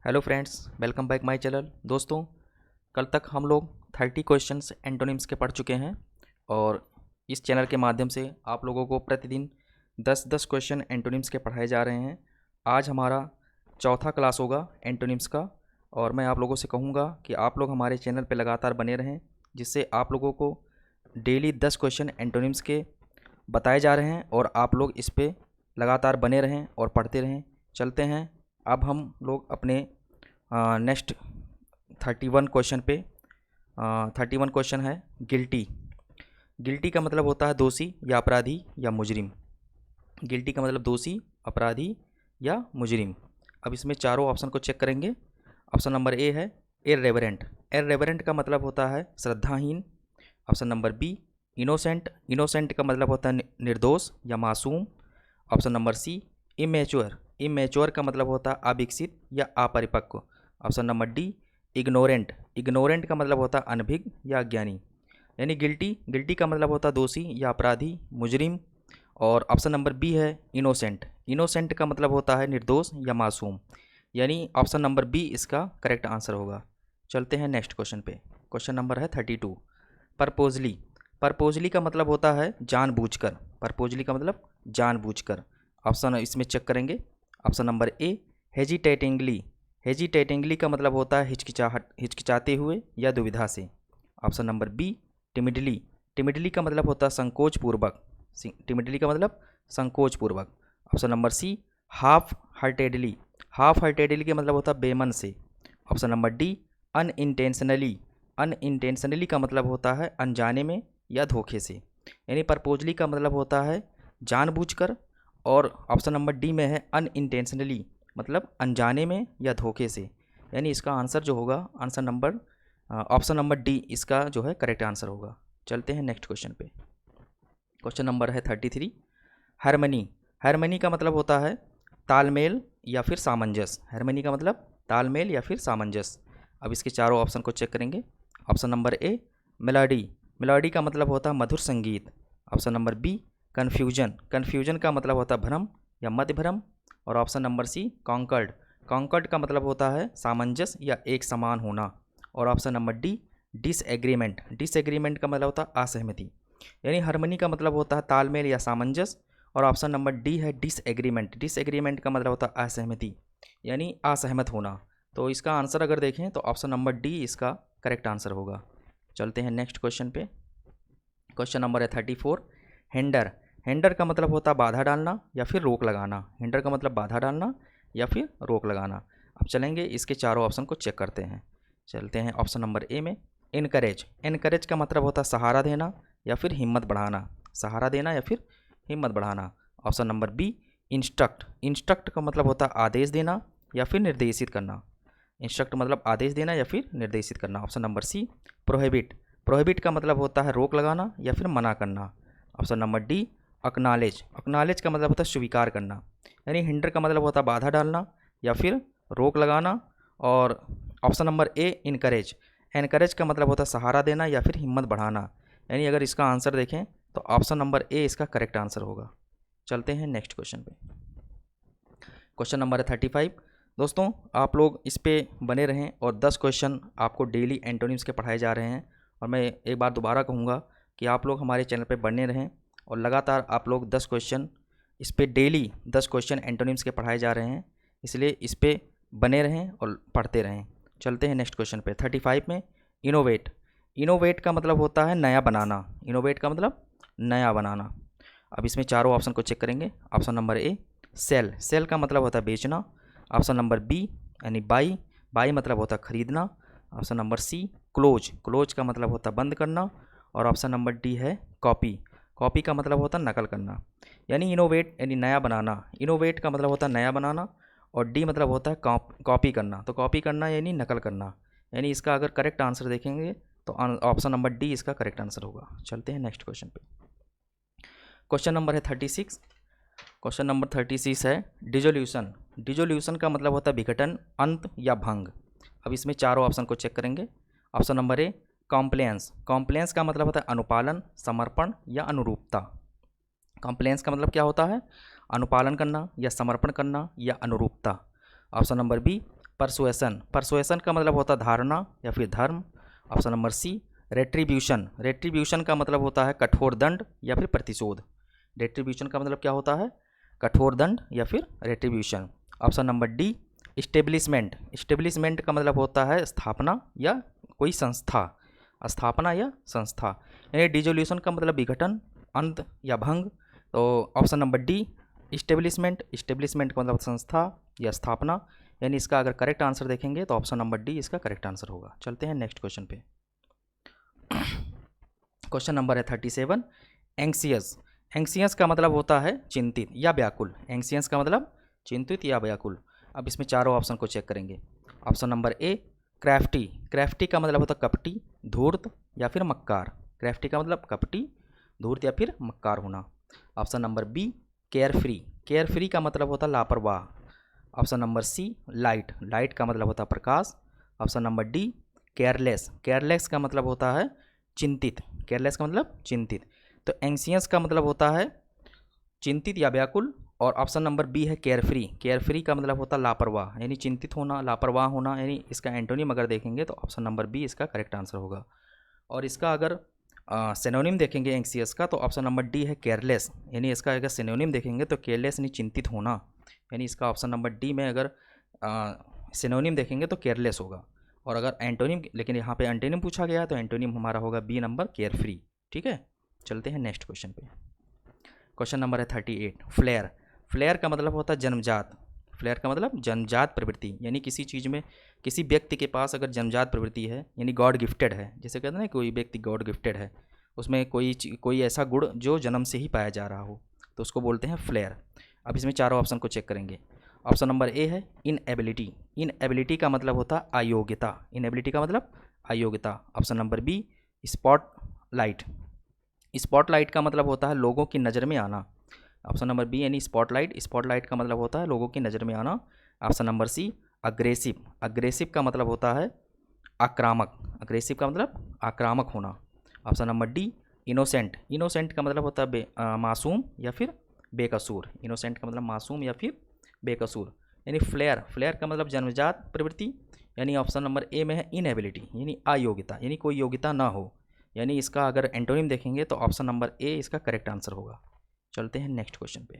Hello friends, welcome back my channel. दोस्तों, कल तक हम लोग 30 क्वेश्चंस एंटोनिम्स के पढ़ चुके हैं और इस चैनल के माध्यम से आप लोगों को प्रतिदिन 10-10 क्वेश्चन एंटोनिम्स के पढ़ाए जा रहे हैं। आज हमारा चौथा क्लास होगा एंटोनिम्स का और मैं आप लोगों से कहूँगा कि आप लोग हमारे चैनल पर लगातार बने रहें, जिससे आप लोगों को डेली 10 क्वेश्चन एंटोनिम्स के बताए जा रहे हैं और आप लोग इस पर लगातार बने रहें और पढ़ते रहें। चलते हैं अब हम लोग अपने नेक्स्ट 31 क्वेश्चन पे। 31 क्वेश्चन है गिल्टी। गिल्टी का मतलब होता है दोषी या अपराधी या मुजरिम। गिल्टी का मतलब दोषी, अपराधी या मुजरिम। अब इसमें चारों ऑप्शन को चेक करेंगे। ऑप्शन नंबर ए है इर्रेवरेंट। इर्रेवरेंट का मतलब होता है श्रद्धाहीन। Option number B innocent. Innocent का मतलब होता है निर्दोष या मासूम। Option number C immature. Immature का मतलब होता है अविकसित या अपरिपक्व। Option number D ignorant. Ignorant का मतलब होता है अनभिज्ञ या अज्ञानी। यानी गिल्टी, गिल्टी का मतलब होता है दोषी या अपराधी, मुजरिम। और ऑप्शन नंबर बी है इनोसेंट। इनोसेंट का मतलब होता है निर्दोष या मासूम। यानी ऑप्शन नंबर बी इसका करेक्ट आंसर होगा। चलते हैं नेक्स्ट क्वेश्चन पे। क्वेश्चन नंबर है 32 परपोजली। परपोजली का मतलब होता है जानबूझकर। परपोजली का मतलब जानबूझकर। ऑप्शन इसमें चेक करेंगे। Option number A hesitatingly. Hesitatingly का मतलब होता है हिचकिचाते हुए या दुविधा से। Option number B timidly. Timidly का मतलब होता है संकोच पूर्वक। टिमिडली का मतलब संकोच पूर्वक। Option number C half heartedly. Half heartedly का मतलब होता है बेमन से। Option number D unintentionally. Unintentionally का मतलब होता है अनजाने में या धोखे से। यानी परपोजली का मतलब होता है जानबूझकर और ऑप्शन नंबर डी में है अनइंटेंशनली मतलब अनजाने में या धोखे से। यानी इसका आंसर जो होगा answer number option number D इसका जो है करेक्ट आंसर होगा। चलते हैं नेक्स्ट क्वेश्चन पे। क्वेश्चन नंबर है 33 हार्मनी। हार्मनी का मतलब होता है तालमेल या फिर सामंजस्य। हार्मनी का मतलब तालमेल या फिर सामंजस्य। अब इसके चारों ऑप्शन को चेक करेंगे। Option number A melody. Melody का मतलब होता है मधुर संगीत। Option number B confusion. Confusion का मतलब होता है भ्रम या मध्य भ्रम। और option number C concord. Concord का मतलब होता है सामंजस्य या एक समान होना। और option number D disagreement. Disagreement का मतलब होता है असहमति। यानी हार्मनी का मतलब होता है तालमेल या सामंजस्य और ऑप्शन नंबर डी है डिसएग्रीमेंट। डिसएग्रीमेंट का मतलब होता है असहमति यानी असहमत होना। तो इसका आंसर अगर देखें तो ऑप्शन नंबर डी इसका करेक्ट आंसर होगा। चलते हैं नेक्स्ट क्वेश्चन पे। क्वेश्चन नंबर है 34 हिंडर। हिंडर का मतलब होता है बाधा डालना या फिर रोक लगाना। हिंडर का मतलब बाधा डालना या फिर रोक लगाना। अब चलेंगे इसके चारों ऑप्शन को चेक करते हैं। चलते हैं ऑप्शन नंबर ए में इनकरेज। इनकरेज का मतलब होता है सहारा देना या फिर हिम्मत बढ़ाना। सहारा देना या फिर हिम्मत बढ़ाना। Option number B instruct. Instruct का मतलब होता है आदेश देना या फिर निर्देशित करना। इंस्ट्रक्ट मतलब आदेश देना या फिर निर्देशित करना। Option number C prohibit. Prohibit का मतलब होता है रोक लगाना या फिर मना करना। Option number D acknowledge. Acknowledge का मतलब होता है स्वीकार करना। यानी हिंडर का मतलब होता है बाधा डालना या फिर रोक लगाना। और ऑप्शन नंबर ए इनकरेज। एनकरेज का मतलब होता है सहारा देना या फिर हिम्मत बढ़ाना। यानी अगर इसका आंसर देखें तो ऑप्शन नंबर ए इसका करेक्ट आंसर होगा। चलते हैं नेक्स्ट क्वेश्चन पे। क्वेश्चन नंबर है 35। दोस्तों, आप लोग इस पे बने रहें और 10 क्वेश्चन आपको डेली एंटोनिम्स के पढ़ाए जा रहे हैं। और मैं एक बार दोबारा कहूँगा कि आप लोग हमारे चैनल पे बने रहें और लगातार आप लोग 10 क्वेश्चन इस पे डेली 10 क्वेश्चन एंटोनिम्स के पढ़ाए जा रहे हैं, इसलिए इस पे बने रहें और पढ़ते रहें। चलते हैं नेक्स्ट क्वेश्चन पे। 35 में इनोवेट। इनोवेट का मतलब होता है नया बनाना। इनोवेट का मतलब नया बनाना। अब इसमें चारों ऑप्शन को चेक करेंगे। Option number A sell. Sell का मतलब होता है बेचना। ऑप्शन नंबर बी यानी बाई। बाई मतलब होता है खरीदना। Option number C close. Close का मतलब होता है बंद करना। और ऑप्शन नंबर डी है कॉपी। कॉपी का मतलब होता है नकल करना। यानी इनोवेट यानी नया बनाना। इनोवेट का मतलब होता है नया बनाना और डी मतलब होता है कॉपी करना। तो कॉपी करना यानी नकल करना। यानी इसका अगर करेक्ट आंसर देखेंगे तो ऑप्शन नंबर डी इसका करेक्ट आंसर होगा। चलते हैं नेक्स्ट क्वेश्चन पे। क्वेश्चन नंबर है 36। क्वेश्चन नंबर 36 है डिजोल्यूशन। डिजोल्यूशन का मतलब होता है विघटन, अंत या भंग। अब इसमें चारों ऑप्शन को चेक करेंगे। ऑप्शन नंबर ए कॉम्प्लेंस। कॉम्प्लेंस का मतलब होता है अनुपालन, समर्पण या अनुरूपता। कॉम्प्लेंस का मतलब क्या होता है? अनुपालन करना या समर्पण करना या अनुरूपता। Option number B persuasion, persuasion का मतलब होता है धारणा या फिर धर्म। Option number C. Retribution, retribution का मतलब होता है कठोर दंड या फिर प्रतिशोध। रेट्रीब्यूशन का मतलब क्या होता है? कठोर दंड या फिर retribution. Option number D. Establishment, establishment का मतलब होता है स्थापना या कोई संस्था, स्थापना या संस्था। यानी डिसोल्यूशन का मतलब विघटन, अंत या भंग। तो option number D establishment, establishment का मतलब संस्था या स्थापना। यानी इसका अगर करेक्ट आंसर देखेंगे तो ऑप्शन नंबर डी इसका करेक्ट आंसर होगा। चलते हैं नेक्स्ट क्वेश्चन पे। क्वेश्चन नंबर है 37। एंक्सियस, एंक्सियस का मतलब होता है चिंतित या व्याकुल। एंक्सियस का मतलब चिंतित या व्याकुल। अब इसमें चारों ऑप्शन को चेक करेंगे। ऑप्शन नंबर ए क्राफ्टी, क्राफ्टी का मतलब होता है कपटी, धूर्त या फिर मक्कार। क्राफ्टी का मतलब कपटी, धूर्त या फिर मक्कार होना। Option number B carefree, carefree का मतलब होता है लापरवाह। Option number C light, light का मतलब होता है प्रकाश। Option number D careless, careless का मतलब होता है चिंतित, केयरलेस का मतलब चिंतित। तो एंक्सियस का मतलब होता है चिंतित या व्याकुल। और ऑप्शन नंबर बी है केयर फ्री, केयर फ्री का मतलब होता है लापरवाह, यानी चिंतित होना, लापरवाह होना। यानी इसका एंटोनिम अगर देखेंगे तो ऑप्शन नंबर बी इसका करेक्ट आंसर होगा। और इसका अगर सिनोनिम देखेंगे एंक्सियस का तो ऑप्शन नंबर डी है केयरलेस। यानी इसका अगर सिनोनिम देखेंगे तो केयरलेस यानी चिंतित होना। यानी इसका ऑप्शन नंबर डी में अगर सिनोनिम देखेंगे तो केयरलेस होगा। और अगर एंटोनिम, लेकिन यहाँ पे एंटोनिम पूछा गया तो एंटोनिम हमारा होगा बी नंबर केयर फ्री। ठीक है, चलते हैं नेक्स्ट क्वेश्चन पे। क्वेश्चन नंबर है 38। फ्लेयर, फ्लेयर का मतलब होता है जन्मजात। फ्लेयर का मतलब जन्मजात प्रवृत्ति, यानी किसी चीज़ में किसी व्यक्ति के पास अगर जन्मजात प्रवृत्ति है यानी गॉड गिफ्टेड है, जैसे कहते हैं ना कोई व्यक्ति गॉड गिफ्टेड है, उसमें कोई ऐसा गुण जो जन्म से ही पाया जा रहा हो तो उसको बोलते हैं फ्लेयर। अब इसमें चारों ऑप्शन को चेक करेंगे। ऑप्शन नंबर ए है इनएबिलिटी, इनएबिलिटी का मतलब होता है अयोग्यता, इनएबिलिटी का मतलब अयोग्यता। Option number B spotlight, spotlight का मतलब होता है लोगों की नज़र में आना। ऑप्शन नंबर बी यानी स्पॉटलाइट, स्पॉटलाइट का मतलब होता है लोगों की नज़र में आना। Option number C aggressive, aggressive का मतलब होता है आक्रामक, अग्रेसिव का मतलब आक्रामक होना। Option number D innocent, innocent का मतलब होता है मासूम या फिर बेकसूर। इनोसेंट का मतलब मासूम या फिर बेकसूर। यानी फ्लेयर, फ्लेयर का मतलब जन्मजात प्रवृत्ति। यानी ऑप्शन नंबर ए में है इनएबिलिटी यानी अयोग्यता, यानी कोई योग्यता ना हो। यानी इसका अगर एंटोनिम देखेंगे तो ऑप्शन नंबर ए इसका करेक्ट आंसर होगा। चलते हैं नेक्स्ट क्वेश्चन पे।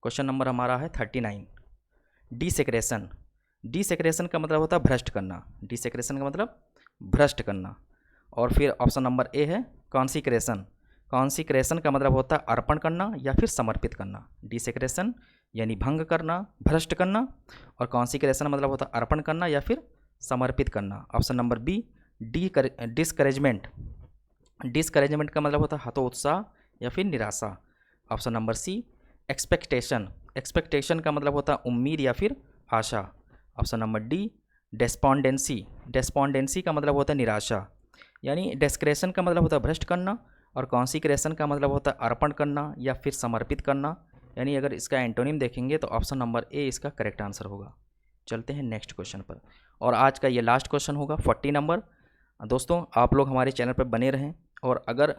क्वेश्चन नंबर हमारा है 39। डिसेक्रेशन, डिसेक्रेशन का मतलब होता है भ्रष्ट करना, डिसेक्रेशन का मतलब भ्रष्ट करना। और फिर ऑप्शन नंबर ए है कॉन्सिक्रेशन, कॉन्सिक्रेशन का मतलब होता है अर्पण करना या फिर समर्पित करना। डिसेक्रेशन यानी भंग करना, भ्रष्ट करना, और कॉन्सिक्रेशन मतलब होता है अर्पण करना या फिर समर्पित करना। Option number B discouragement, discouragement का मतलब होता है हतोत्साह या फिर निराशा। Option number C expectation, expectation का मतलब होता है उम्मीद या फिर आशा। Option number D despondency, despondency का मतलब होता है निराशा। यानी डेस्क्रेशन का मतलब होता है भ्रष्ट करना और कॉन्सिक्रेशन का मतलब होता है अर्पण करना या फिर समर्पित करना। यानी अगर इसका एंटोनिम देखेंगे तो ऑप्शन नंबर ए इसका करेक्ट आंसर होगा। चलते हैं नेक्स्ट क्वेश्चन पर, और आज का ये लास्ट क्वेश्चन होगा 40 नंबर। दोस्तों आप लोग हमारे चैनल पर बने रहें, और अगर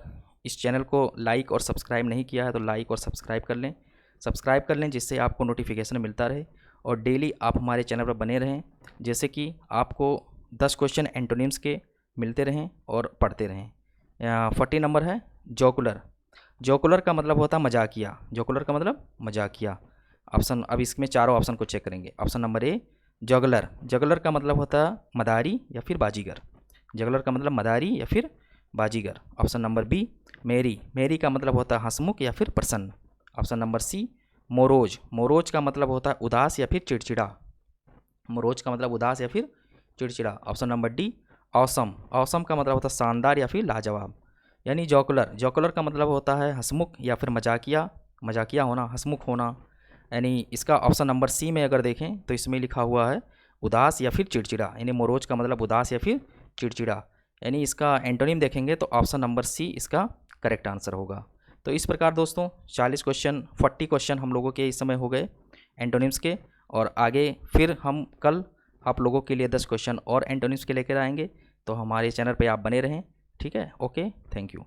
इस चैनल को लाइक और सब्सक्राइब नहीं किया है तो लाइक और सब्सक्राइब कर लें, सब्सक्राइब कर लें जिससे आपको नोटिफिकेशन मिलता रहे, और डेली आप हमारे चैनल पर बने रहें, जैसे कि आपको 10 क्वेश्चन एंटोनिम्स के मिलते रहें और पढ़ते रहें। 40 नंबर है जोकुलर, जोकुलर का मतलब होता है मजाकिया, जोकुलर का मतलब मजाकिया। ऑप्शन, अब इसमें चारों ऑप्शन को चेक करेंगे। ऑप्शन नंबर ए जगलर, जगलर का मतलब होता है मदारी या फिर बाजीगर, जगलर का मतलब मदारी या फिर बाजीगर। ऑप्शन नंबर बी मेरी, मेरी का मतलब होता है हंसमुख या फिर प्रसन्न। Option number C morose, morose का मतलब होता है उदास या फिर चिड़चिड़ा, मोरोज का मतलब उदास या फिर चिड़चिड़ा। Option number D awesome, awesome का मतलब होता है शानदार या फिर लाजवाब। यानी जोकुलर, जोकुलर का मतलब होता है हंसमुख या फिर मजाकिया, मजाकिया होना, हंसमुख होना। यानी इसका ऑप्शन नंबर सी में अगर देखें तो इसमें लिखा हुआ है उदास या फिर चिड़चिड़ा, यानी मोरोज का मतलब उदास या फिर चिड़चिड़ा। यानी इसका एंटोनिम देखेंगे तो ऑप्शन नंबर सी इसका करेक्ट आंसर होगा। तो इस प्रकार दोस्तों 40 क्वेश्चन हम लोगों के इस समय हो गए एंटोनिम्स के, और आगे फिर हम कल आप लोगों के लिए 10 क्वेश्चन और एंटोनिम्स के लेकर आएंगे। तो हमारे चैनल पे आप बने रहें, ठीक है। Okay, thank you.